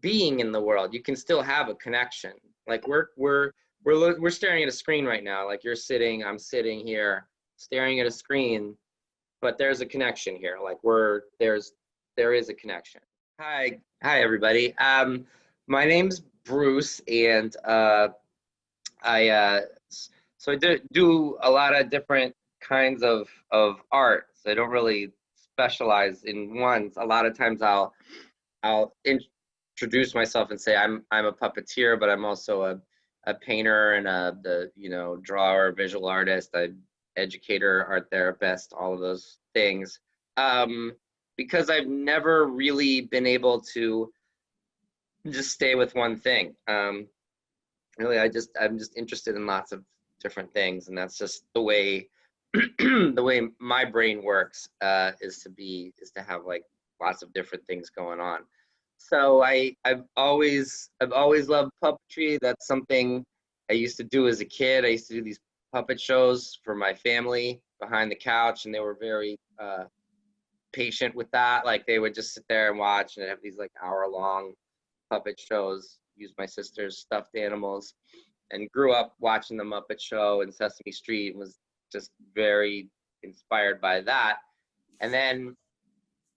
being in the world, you can still have a connection. Like we're staring at a screen right now. Like you're sitting, I'm sitting here staring at a screen, but there's a connection here. Like there is a connection. Hi everybody. My name's Bruce, and so I do a lot of different kinds of art. So I don't really specialize in one. A lot of times I'll introduce myself and say I'm a puppeteer, but I'm also a painter and the drawer, visual artist, a educator, art therapist, all of those things. Because I've never really been able to just stay with one thing. Really, I'm just interested in lots of different things, and that's just the way the way my brain works, is to have like lots of different things going on. So I've always loved puppetry. That's something I used to do as a kid. I used to do these puppet shows for my family behind the couch, and they were very patient with that. Like they would just sit there and watch, and I'd have these like hour-long puppet shows. Use my sister's stuffed animals, and grew up watching the Muppet Show and Sesame Street, and was just very inspired by that. And then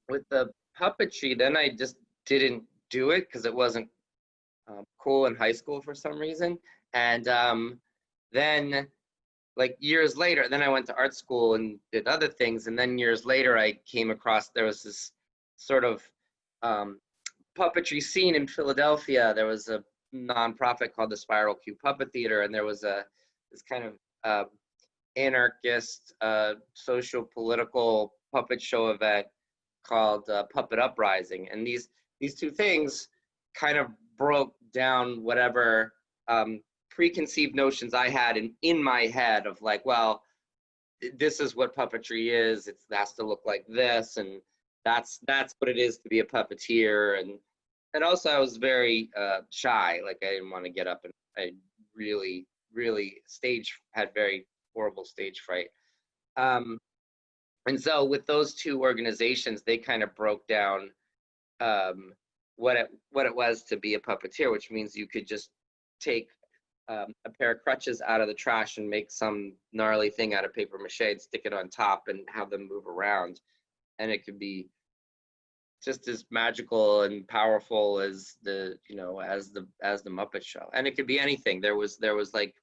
with the puppetry, then I just didn't do it because it wasn't cool in high school for some reason. And then like years later, then I went to art school and did other things. And then years later, I came across, there was this sort of puppetry scene in Philadelphia. There was a nonprofit called the Spiral Cube Puppet Theater, and there was this kind of anarchist, socio-political puppet show event called Puppet Uprising. And these two things kind of broke down whatever preconceived notions I had in my head of like, well, this is what puppetry is. It has to look like this, and that's what it is to be a puppeteer. And also I was very shy. Like I didn't want to get up, and I really had very horrible stage fright. And so with those two organizations, they kind of broke down what it was to be a puppeteer, which means you could just take a pair of crutches out of the trash and make some gnarly thing out of paper mache and stick it on top and have them move around, and it could be just as magical and powerful as the Muppet Show. And it could be anything. There was like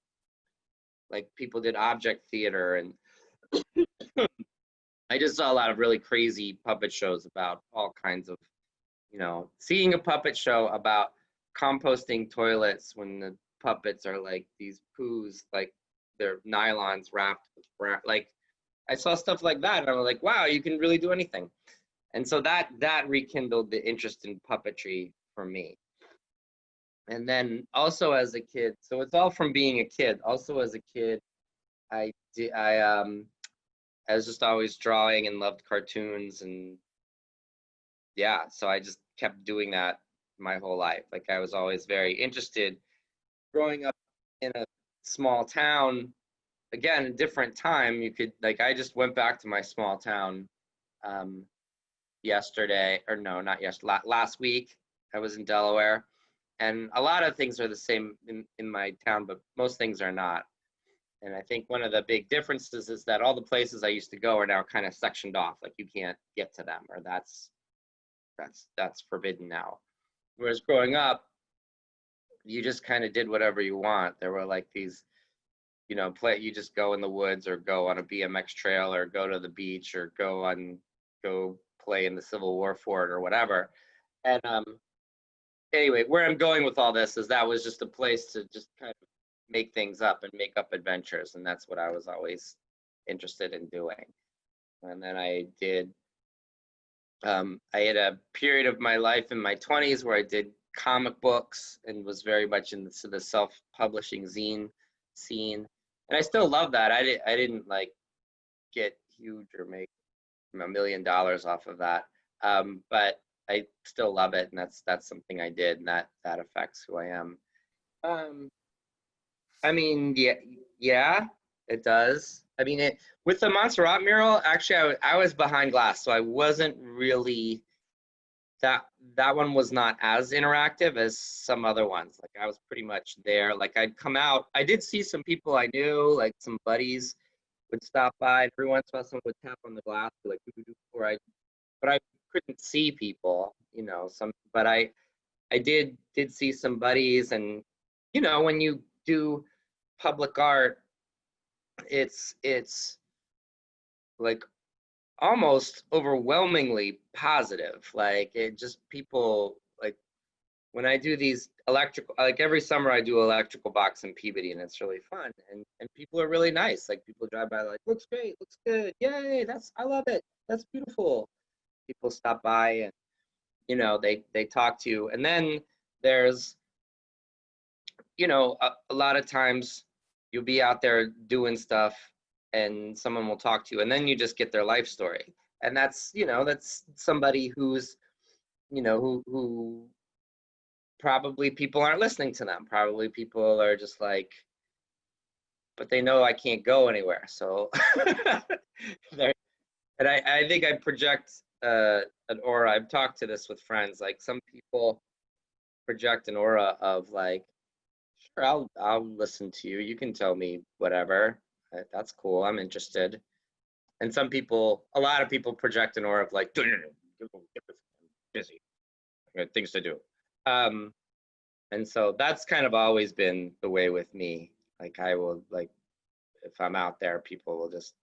people did object theater, and I just saw a lot of really crazy puppet shows about all kinds of, seeing a puppet show about composting toilets when the puppets are like these poos, like they're nylons wrapped with, like I saw stuff like that, and I was like, wow, you can really do anything. And so that rekindled the interest in puppetry for me. And then also as a kid, so it's all from being a kid. Also as a kid, I was just always drawing and loved cartoons, and yeah, so I just kept doing that my whole life. Like I was always very interested. Growing up in a small town, again, a different time, you could, like, I just went back to my small town yesterday, or no, not yesterday, last week. I was in Delaware, and a lot of things are the same in my town, but most things are not. And I think one of the big differences is that all the places I used to go are now kind of sectioned off, like you can't get to them, or that's forbidden now. Whereas growing up, you just kind of did whatever you want. There were like these, you just go in the woods, or go on a BMX trail, or go to the beach, or go play in the Civil War fort, or whatever. And anyway, where I'm going with all this is that was just a place to just kind of make things up and make up adventures, and that's what I was always interested in doing. And then I had a period of my life in my 20s where I did comic books and was very much into the self-publishing zine scene, and I still love that. I didn't like get huge or make $1 million off of that, but I still love it, and that's something I did, and that affects who I am. I mean, yeah, it does. I mean, with the Montserrat mural, actually, I was behind glass, so I wasn't really that one was not as interactive as some other ones. Like I was pretty much there. Like I'd come out, I did see some people I knew, like some buddies would stop by, and every once in a while someone would tap on the glass, like, or but I couldn't see people, you know, but I did see some buddies. And, you know, when you do public art, it's like almost overwhelmingly positive. Like it just, people, like when I do these electrical, like every summer I do electrical box in Peabody, and it's really fun. And people are really nice. Like people drive by, like, looks great, looks good, yay, I love it, that's beautiful. People stop by, and, you know, they talk to you. And then there's, you know, a lot of times you'll be out there doing stuff, and someone will talk to you, and then you just get their life story. And that's, you know, that's somebody who's, you know, who probably people aren't listening to them. Probably people are just like, but they know I can't go anywhere. So, and I think I project an aura. I've talked to this with friends. Like some people project an aura of like, sure, I'll listen to you. You can tell me whatever. That's cool. I'm interested. And some people, a lot of people project an aura of like, I'm busy. I got things to do. And so that's kind of always been the way with me. Like I will, like, if I'm out there, people will just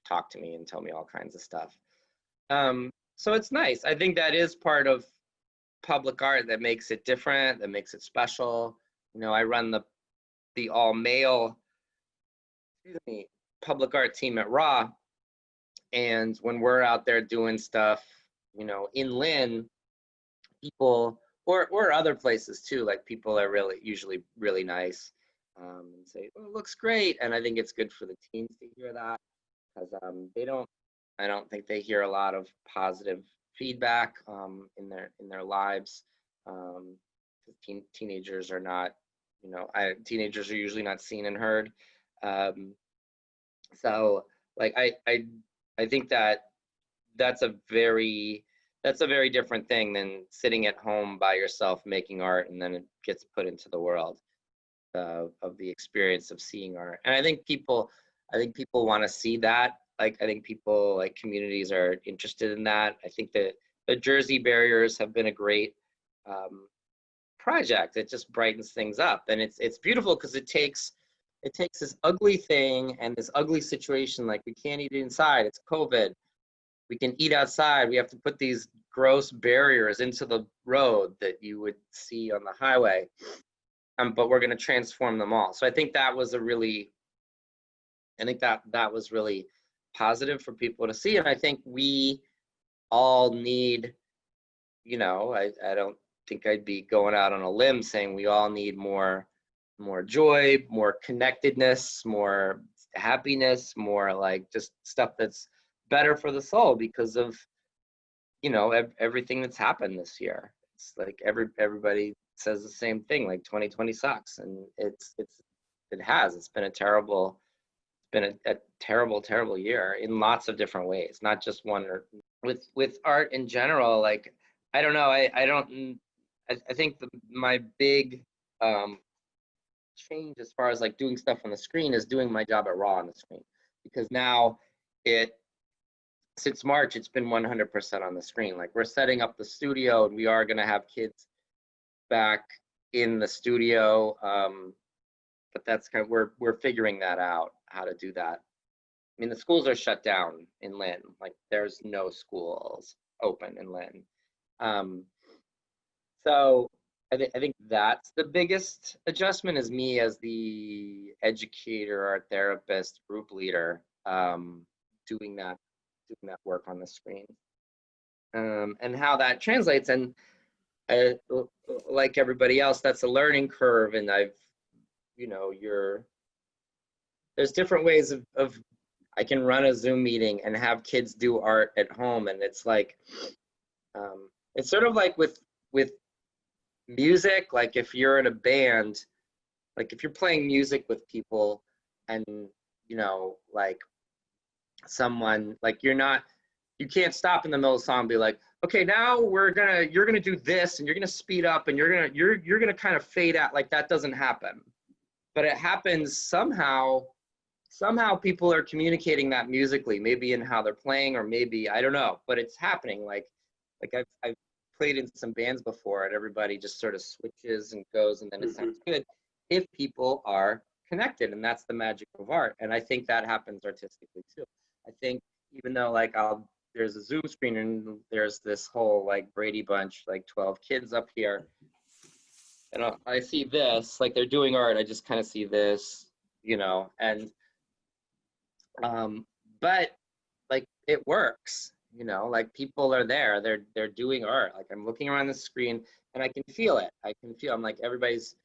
talk to me and tell me all kinds of stuff. So it's nice. I think that is part of public art that makes it different, that makes it special. You know, I run the all male, public art team at Raw. And when we're out there doing stuff, you know, in Lynn, people, or other places too, like people are usually really nice, and say, oh, it looks great. And I think it's good for the teens to hear that, because I don't think they hear a lot of positive feedback in their lives. Teenagers are not, you know, teenagers are usually not seen and heard. So like I think that's a very different thing than sitting at home by yourself making art, and then it gets put into the world of the experience of seeing art. And I think people want to see that. Like I think people, like communities, are interested in that. I think that the Jersey barriers have been a great project. It just brightens things up, and it's beautiful because it takes this ugly thing and this ugly situation, like we can't eat inside, it's COVID, we can eat outside, we have to put these gross barriers into the road that you would see on the highway, but we're going to transform them all. So I think that was really positive for people to see. And I think we all need, you know, I don't think I'd be going out on a limb saying we all need more joy, more connectedness, more happiness, more like just stuff that's better for the soul because of, you know, everything that's happened this year. It's like everybody says the same thing, like 2020 sucks, and it's been a terrible year in lots of different ways, not just one. Or with art in general, like I don't know, I think my big change as far as like doing stuff on the screen is doing my job at Raw on the screen, because now since March it's been 100% on the screen. Like we're setting up the studio, and we are going to have kids back in the studio, but that's kind of, we're figuring that out, how to do that. I mean, the schools are shut down in Lynn. Like there's no schools open in Lynn. So I think that's the biggest adjustment, is me as the educator, art therapist, group leader, doing that work on the screen, and how that translates. And like everybody else, that's a learning curve. And you know, there's different ways of I can run a Zoom meeting and have kids do art at home, and it's like it's sort of like with music. Like if you're in a band, like if you're playing music with people, and you know, like someone, like you can't stop in the middle of the song and be like, okay, now you're gonna do this, and you're gonna speed up, and you're gonna kind of fade out. Like that doesn't happen, but it happens somehow. Somehow people are communicating that musically, maybe in how they're playing, or maybe I don't know, but it's happening. Like I've played in some bands before, and everybody just sort of switches and goes, and then it sounds good if people are connected, and that's the magic of art. And I think that happens artistically too. I think even though like there's a Zoom screen and there's this whole like Brady Bunch, like 12 kids up here, and I see this, like they're doing art. I just kind of see this, you know, and but like it works, you know, like people are there, they're doing art. Like I'm looking around the screen and I can feel it. I'm like everybody's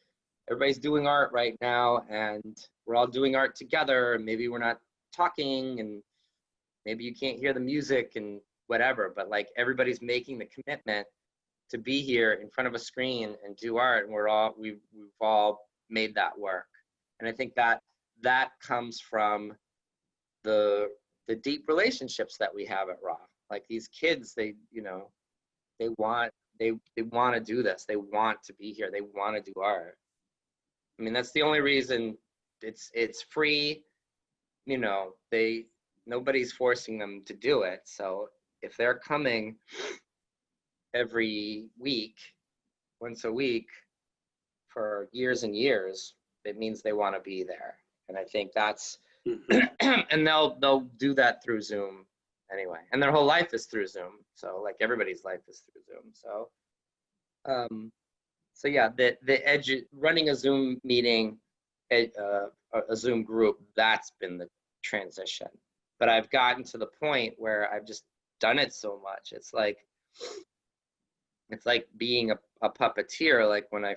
doing art right now, and we're all doing art together, and maybe we're not talking, and maybe you can't hear the music and whatever, but like everybody's making the commitment to be here in front of a screen and do art, and we've all made that work. And I think that comes from the deep relationships that we have at Raw. Like these kids, they want to do this. They want to be here. They want to do art. I mean, that's the only reason it's free. You know, nobody's forcing them to do it. So if they're coming every week, once a week for years and years, it means they want to be there. And I think that's and they'll do that through Zoom anyway, and their whole life is through Zoom. So like everybody's life is through Zoom. So yeah, running a Zoom meeting, a Zoom group, that's been the transition. But I've gotten to the point where I've just done it so much. It's like being a puppeteer. Like when I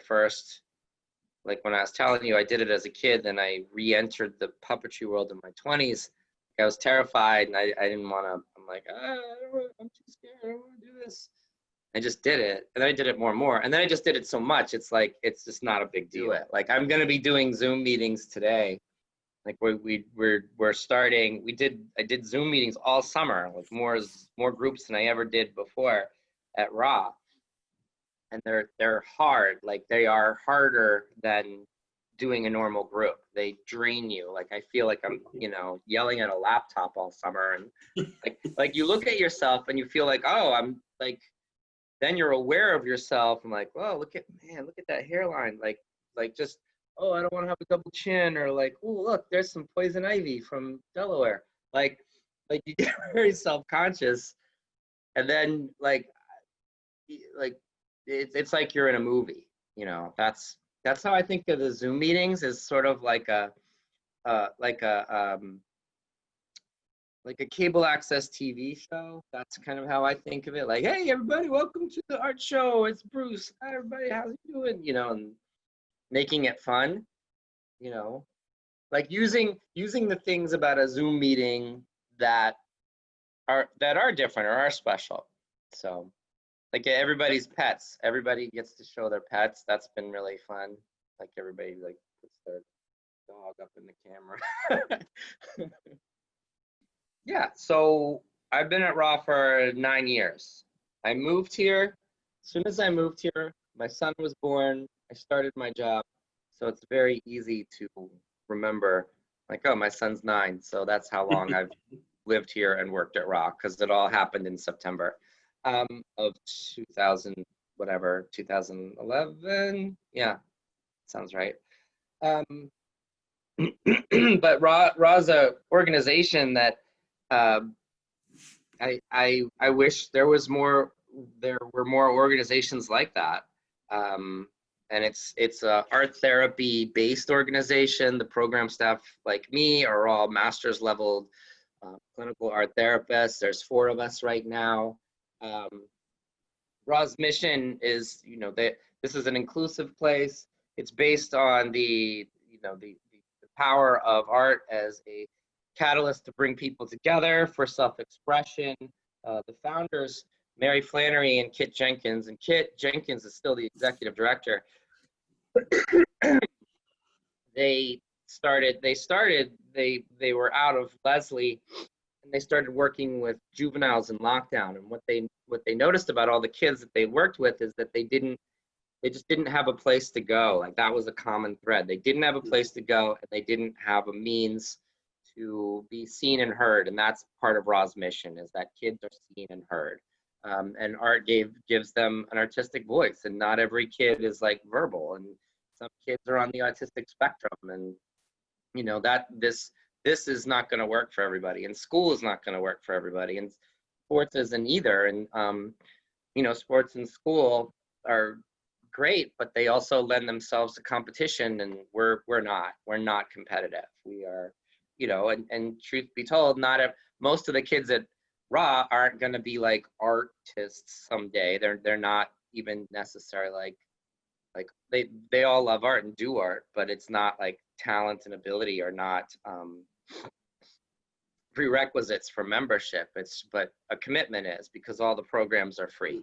was telling you, I did it as a kid, then I re-entered the puppetry world in my 20s. I was terrified, and I didn't want to. I'm like, I'm too scared. I don't want to do this. I just did it, and then I did it more and more, and then I just did it so much. It's like it's just not a big deal. Like I'm gonna be doing Zoom meetings today. Like we're starting. I did Zoom meetings all summer, like more groups than I ever did before at Raw. And they're hard. Like they are harder than doing a normal group. They drain you. Like I feel like I'm, yelling at a laptop all summer, and like you look at yourself and you feel like, oh, I'm like, then you're aware of yourself. I'm like, oh, look at that hairline. Like just, oh, I don't want to have a double chin, or like, oh, look, there's some poison ivy from Delaware. Like you get very self-conscious, and then like it's like you're in a movie, that's how I think of the Zoom meetings, is sort of like a cable access TV show. That's kind of how I think of it. Like, hey, everybody, welcome to the art show. It's Bruce. Hi, everybody, how's you doing? And making it fun, like using the things about a Zoom meeting that are different or are special. So like everybody's pets. Everybody gets to show their pets. That's been really fun. Like everybody like puts their dog up in the camera. Yeah, so I've been at Raw for 9 years. I moved here. As soon as I moved here, my son was born. I started my job. So it's very easy to remember, like, oh, my son's 9. So that's how long I've lived here and worked at Raw, because it all happened in September. Of 2011. Yeah, sounds right. But Raw's a organization that I wish there were more organizations like that. And it's a art therapy based organization. The program staff like me are all master's level clinical art therapists. There's 4 of us right now. Raw's mission is, this is an inclusive place. It's based on the power of art as a catalyst to bring people together for self-expression. The founders, Mary Flannery and Kit Jenkins, and Kit Jenkins is still the executive director. They were out of Leslie, and they started working with juveniles in lockdown. And what they noticed about all the kids that they worked with is that they just didn't have a place to go. Like that was a common thread. They didn't have a place to go, and they didn't have a means to be seen and heard. And that's part of Raw's mission, is that kids are seen and heard. And art gives them an artistic voice, and not every kid is like verbal, and some kids are on the autistic spectrum, and you know that this is not going to work for everybody, and school is not going to work for everybody, and sports isn't either. And you know, sports and school are great, but they also lend themselves to competition, and we're not competitive. We are, you know, and truth be told, most of the kids at Raw aren't going to be like artists someday. They're not even necessarily like they all love art and do art, but it's not like talent and ability are not prerequisites for membership. But a commitment is, because all the programs are free.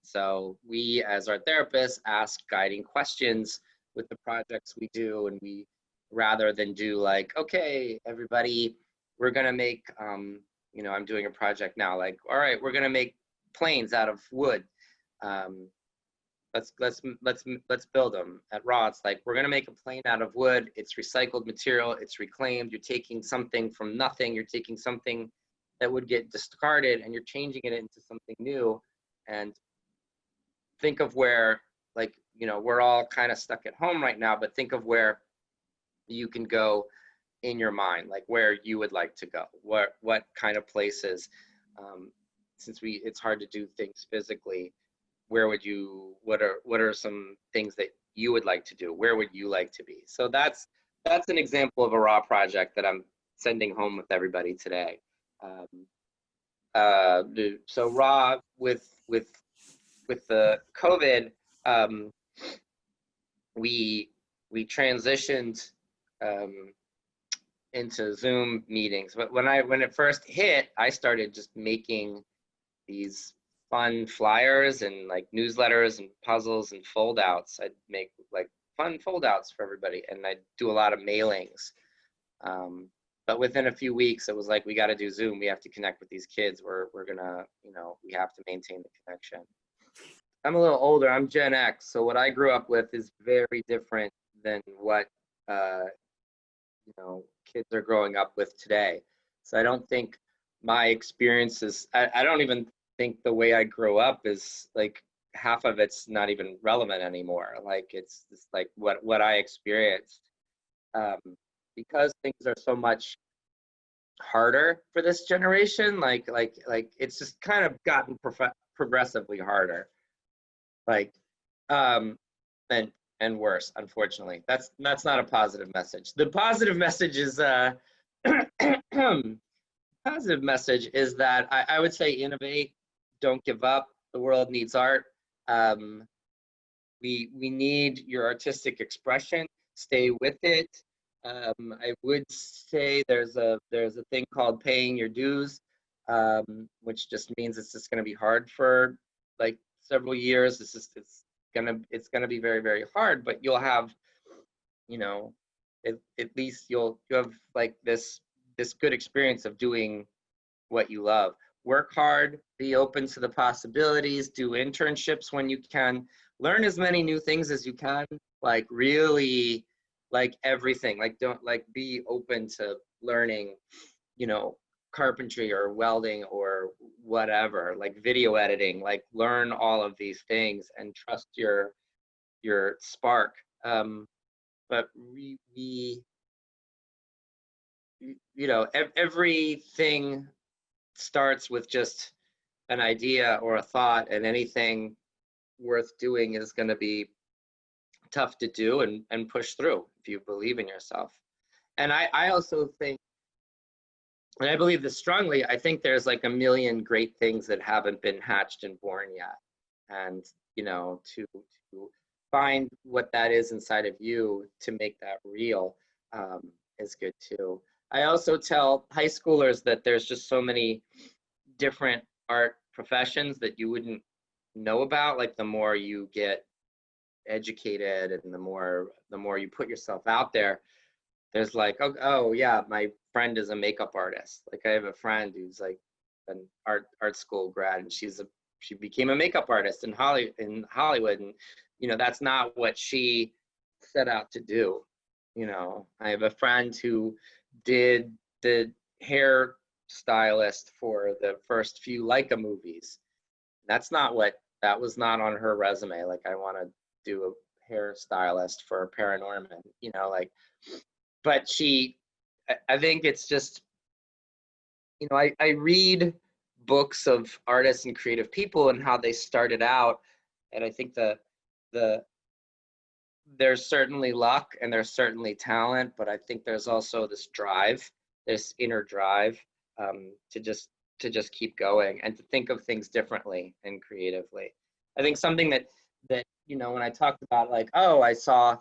So we, as art therapists, ask guiding questions with the projects we do, and we, rather than do like, okay, everybody, we're gonna make, you know, I'm doing a project now, like, all right, we're gonna make planes out of wood. Let's build them. At Raw, it's like, we're gonna make a plane out of wood. It's recycled material. It's reclaimed. You're taking something from nothing. You're taking something that would get discarded, and you're changing it into something new. And think of where, like, you know, we're all kind of stuck at home right now, but think of where you can go in your mind, like where you would like to go, what kind of places, since it's hard to do things physically, where would you, what are some things that you would like to do? Where would you like to be? So that's an example of a Raw project that I'm sending home with everybody today. So Raw, with the COVID, we transitioned into Zoom meetings. But when it first hit, I started just making these fun flyers and like newsletters and puzzles and foldouts. I'd make like fun foldouts for everybody, and I'd do a lot of mailings. But within a few weeks, it was like, we got to do Zoom. We have to connect with these kids. We're gonna, you know, we have to maintain the connection. I'm a little older. I'm Gen X, so what I grew up with is very different than what you know, kids are growing up with today. So I don't think my experiences, I don't even think the way I grew up is like, half of it's not even relevant anymore. Like it's just like what I experienced, because things are so much harder for this generation. Like it's just kind of gotten progressively harder. Like, and worse, unfortunately. That's not a positive message. The positive message is positive message is that I would say innovate, don't give up. The world needs art. We need your artistic expression. Stay with it. I would say there's a thing called paying your dues, which just means it's just going to be hard for like several years. It's gonna be very, very hard, but you'll have, you know, at least you'll have like this good experience of doing what you love. Work hard, be open to the possibilities, do internships when you can, learn as many new things as you can, like really, like everything, like don't, like be open to learning, you know, carpentry or welding or whatever, like video editing, like learn all of these things and trust your spark. But we you know, everything starts with just an idea or a thought, and anything worth doing is going to be tough to do and push through if you believe in yourself. And I also think, and I believe this strongly, I think there's like a million great things that haven't been hatched and born yet. And, you know, to find what that is inside of you, to make that real, is good too. I also tell high schoolers that there's just so many different art professions that you wouldn't know about. Like the more you get educated and the more you put yourself out there, there's like, oh yeah, my friend is a makeup artist. Like I have a friend who's like an art school grad, and she became a makeup artist in Hollywood, and you know that's not what she set out to do. You know, I have a friend who did the hair stylist for the first few Leica movies. That's not what that was not on her resume. Like I want to do a hairstylist for Paranorman, you know, like, but I think it's just, you know, I read books of artists and creative people and how they started out. And I think the, there's certainly luck and there's certainly talent, but I think there's also this drive, this inner drive, to just keep going and to think of things differently and creatively. I think something that you know, when I talked about like, oh, I saw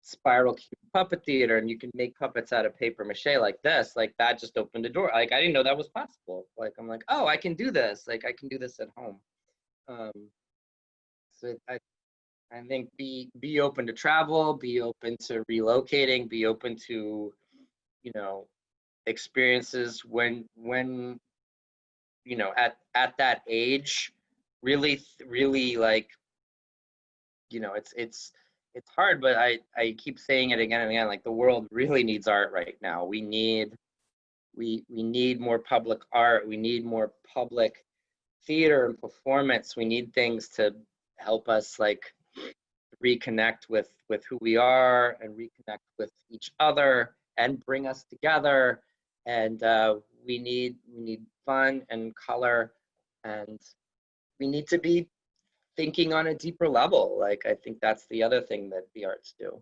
spiral cube puppet theater and you can make puppets out of paper mache like this, like that just opened a door. Like I didn't know that was possible. Like I'm like, oh, I can do this. Like I can do this at home. Um, so I think be open to travel, be open to relocating, be open to, you know, experiences when you know at that age, really like, you know, it's hard, but I keep saying it again and again, like the world really needs art right now. We need more public art. We need more public theater and performance. We need things to help us like reconnect with who we are and reconnect with each other and bring us together. And we need fun and color, and we need to be thinking on a deeper level. Like I think that's the other thing that the arts do.